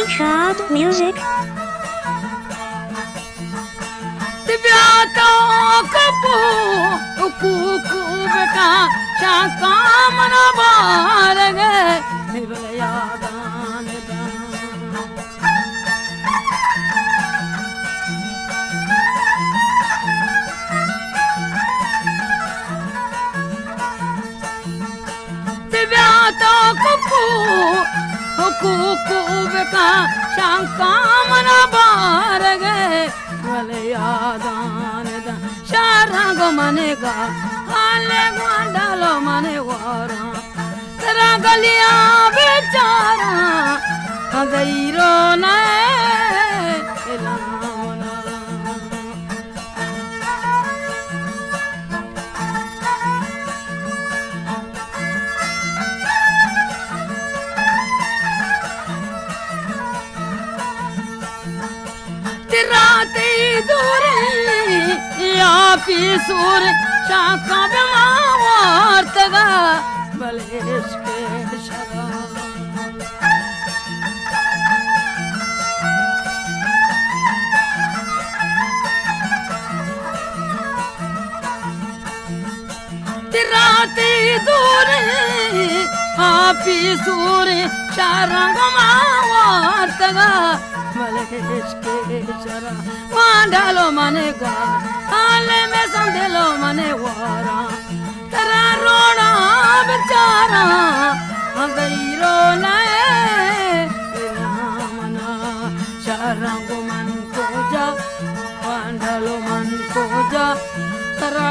Chad Music. दिव्यातो कपू Kuku बेटा चाका मना बार गए निभल यादान दिव्यातो कपू कुकू बेटा चाका मना बार गए यादान शारंगो मनेगा हाले गुंडालो मने वारा तेरा गलिया बेचारा अगैरो नए लावना राते दूरे या पीसूर शाखा बेमारतगा बलेश के शरा राते दूरे या पीसूर शारंग मारतगा मलेश के शरा वांडालो मने गा हाले में संदेलो मने वारा तेरा रोना बेचारा अगैरो नए मना शरंगो मन को जा वांडालो मन को जा तेरा